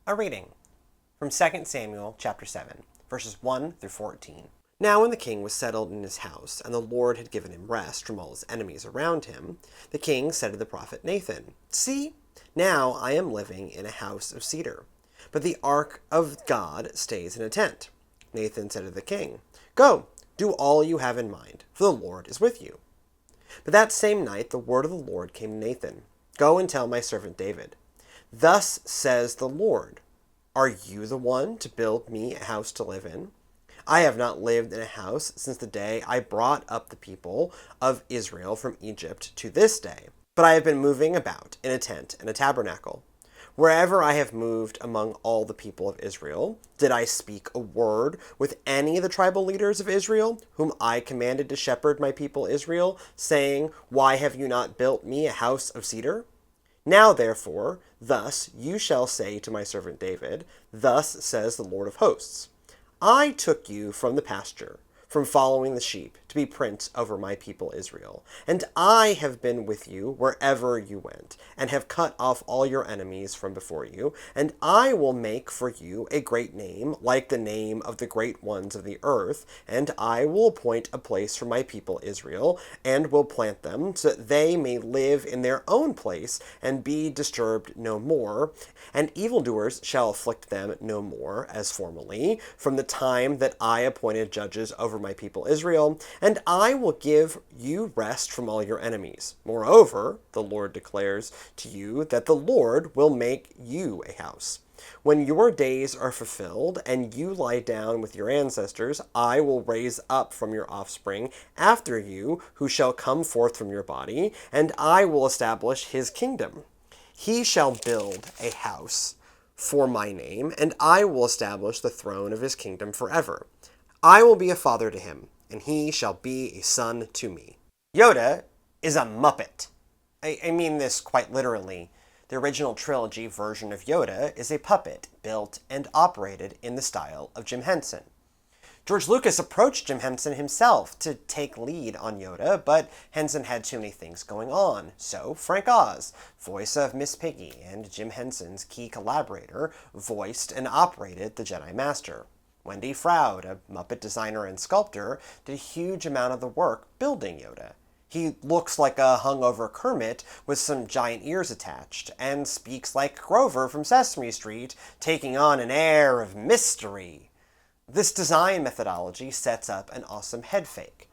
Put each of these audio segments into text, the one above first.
A reading from 2 Samuel chapter 7, verses 1 through 14. Now when the king was settled in his house, and the Lord had given him rest from all his enemies around him, the king said to the prophet Nathan, "See, now I am living in a house of cedar, but the ark of God stays in a tent." Nathan said to the king, "Go, do all you have in mind, for the Lord is with you." But that same night the word of the Lord came to Nathan, "Go and tell my servant David, thus says the Lord, are you the one to build me a house to live in? I have not lived in a house since the day I brought up the people of Israel from Egypt to this day, but I have been moving about in a tent and a tabernacle. Wherever I have moved among all the people of Israel, did I speak a word with any of the tribal leaders of Israel, whom I commanded to shepherd my people Israel, saying, 'Why have you not built me a house of cedar?' Now, therefore, thus you shall say to my servant David, 'Thus says the Lord of hosts, I took you from the pasture, from following the sheep, to be prince over my people Israel. And I have been with you wherever you went, and have cut off all your enemies from before you. And I will make for you a great name, like the name of the great ones of the earth. And I will appoint a place for my people Israel, and will plant them, so that they may live in their own place, and be disturbed no more. And evildoers shall afflict them no more, as formerly, from the time that I appointed judges over my people Israel, and I will give you rest from all your enemies. Moreover, the Lord declares to you that the Lord will make you a house. When your days are fulfilled, and you lie down with your ancestors, I will raise up from your offspring after you, who shall come forth from your body, and I will establish his kingdom. He shall build a house for my name, and I will establish the throne of his kingdom forever. I will be a father to him, and he shall be a son to me." Yoda is a Muppet. I mean this quite literally. The original trilogy version of Yoda is a puppet built and operated in the style of Jim Henson. George Lucas approached Jim Henson himself to take lead on Yoda, but Henson had too many things going on. So Frank Oz, voice of Miss Piggy and Jim Henson's key collaborator, voiced and operated the Jedi Master. Wendy Froud, a Muppet designer and sculptor, did a huge amount of the work building Yoda. He looks like a hungover Kermit with some giant ears attached, and speaks like Grover from Sesame Street, taking on an air of mystery. This design methodology sets up an awesome head fake.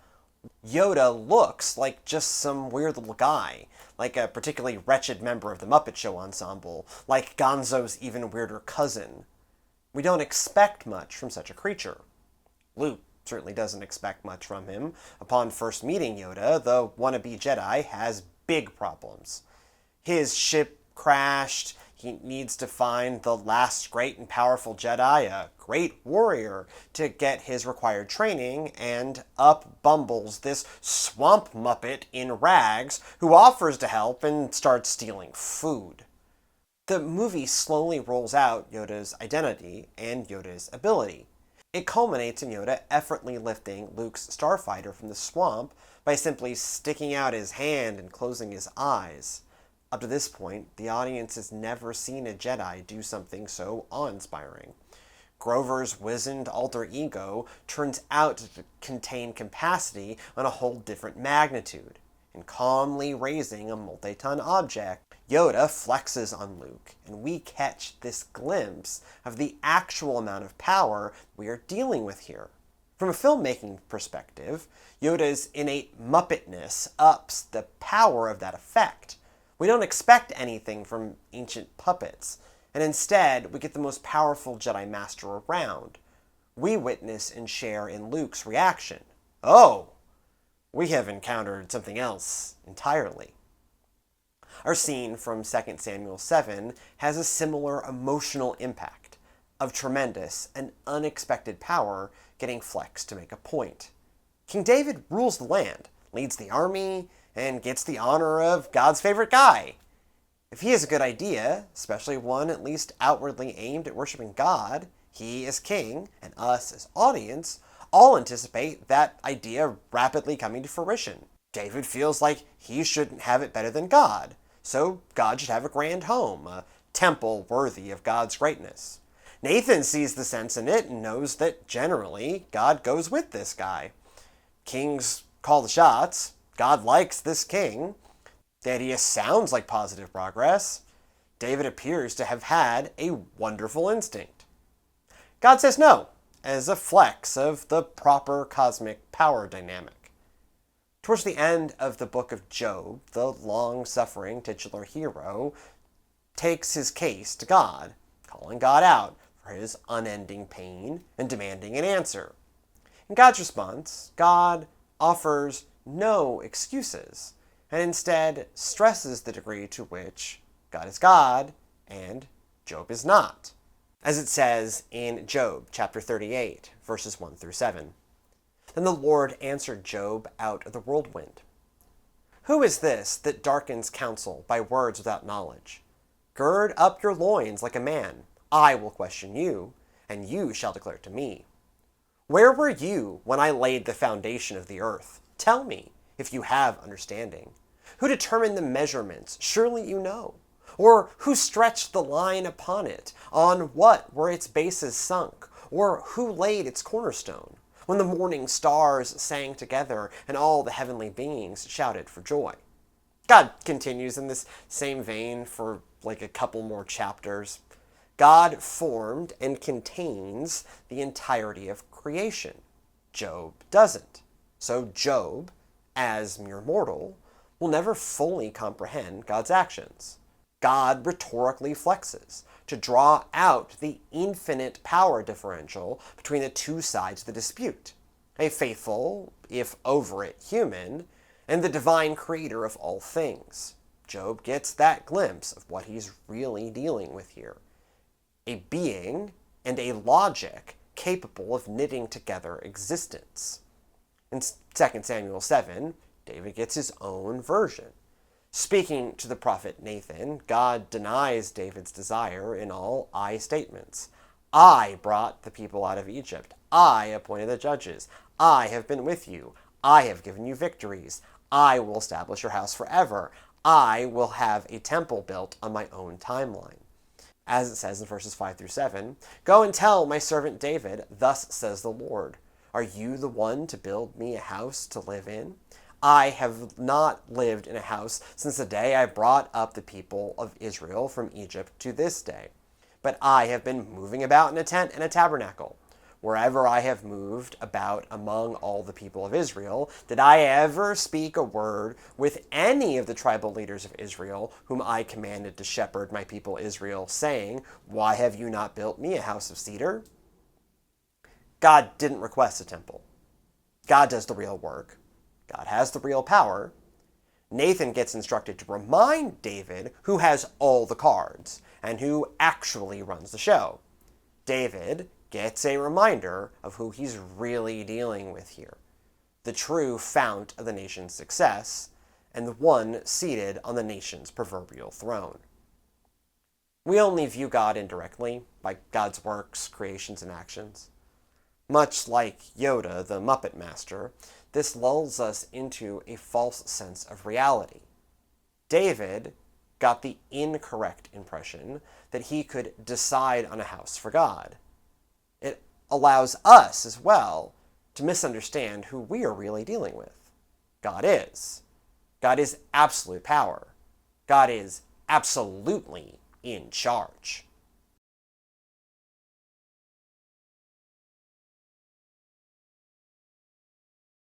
Yoda looks like just some weird little guy, like a particularly wretched member of the Muppet Show ensemble, like Gonzo's even weirder cousin. We don't expect much from such a creature. Luke certainly doesn't expect much from him. Upon first meeting Yoda, the wannabe Jedi has big problems. His ship crashed. He needs to find the last great and powerful Jedi, a great warrior, to get his required training, and up bumbles this swamp Muppet in rags who offers to help and starts stealing food. The movie slowly rolls out Yoda's identity and Yoda's ability. It culminates in Yoda effortlessly lifting Luke's starfighter from the swamp by simply sticking out his hand and closing his eyes. Up to this point, the audience has never seen a Jedi do something so awe-inspiring. Grover's wizened alter ego turns out to contain capacity on a whole different magnitude. In calmly raising a multi-ton object, Yoda flexes on Luke, and we catch this glimpse of the actual amount of power we are dealing with here. From a filmmaking perspective, Yoda's innate Muppetness ups the power of that effect. We don't expect anything from ancient puppets, and instead we get the most powerful Jedi Master around. We witness and share in Luke's reaction. Oh! We have encountered something else entirely. Our scene from 2 Samuel 7 has a similar emotional impact of tremendous and unexpected power getting flexed to make a point. King David rules the land, leads the army, and gets the honor of God's favorite guy. If he has a good idea, especially one at least outwardly aimed at worshiping God, he as king, and us as audience, all anticipate that idea rapidly coming to fruition. David feels like he shouldn't have it better than God, so God should have a grand home, a temple worthy of God's greatness. Nathan sees the sense in it and knows that generally God goes with this guy. Kings call the shots. God likes this king. The idea sounds like positive progress. David appears to have had a wonderful instinct. God says no, as a flex of the proper cosmic power dynamic. Towards the end of the book of Job, the long-suffering titular hero takes his case to God, calling God out for his unending pain and demanding an answer. In God's response, God offers no excuses, and instead stresses the degree to which God is God and Job is not. As it says in Job chapter 38, verses 1 through 7. Then the Lord answered Job out of the whirlwind. Who is this that darkens counsel by words without knowledge? Gird up your loins like a man. I will question you, and you shall declare to me. Where were you when I laid the foundation of the earth? Tell me, if you have understanding. Who determined the measurements? Surely you know. Or who stretched the line upon it? On what were its bases sunk? Or who laid its cornerstone? When the morning stars sang together and all the heavenly beings shouted for joy. God continues in this same vein for like a couple more chapters. God formed and contains the entirety of creation. Job doesn't. So Job, as mere mortal, will never fully comprehend God's actions. God rhetorically flexes to draw out the infinite power differential between the two sides of the dispute. A faithful, if over it human, and the divine creator of all things. Job gets that glimpse of what he's really dealing with here. A being and a logic capable of knitting together existence. In 2 Samuel 7, David gets his own version. Speaking to the prophet Nathan, God denies David's desire in all I statements. I brought the people out of Egypt. I appointed the judges. I have been with you. I have given you victories. I will establish your house forever. I will have a temple built on my own timeline. As it says in verses 5 through 7, Go and tell my servant David, thus says the Lord, Are you the one to build me a house to live in? I have not lived in a house since the day I brought up the people of Israel from Egypt to this day. But I have been moving about in a tent and a tabernacle. Wherever I have moved about among all the people of Israel, did I ever speak a word with any of the tribal leaders of Israel, whom I commanded to shepherd my people Israel, saying, Why have you not built me a house of cedar? God didn't request a temple. God does the real work. God has the real power. Nathan gets instructed to remind David who has all the cards and who actually runs the show. David gets a reminder of who he's really dealing with here. The true fount of the nation's success and the one seated on the nation's proverbial throne. We only view God indirectly by God's works, creations, and actions. Much like Yoda, the Muppet Master, this lulls us into a false sense of reality. David got the incorrect impression that he could decide on a house for God. It allows us as well to misunderstand who we are really dealing with. God is. God is absolute power. God is absolutely in charge.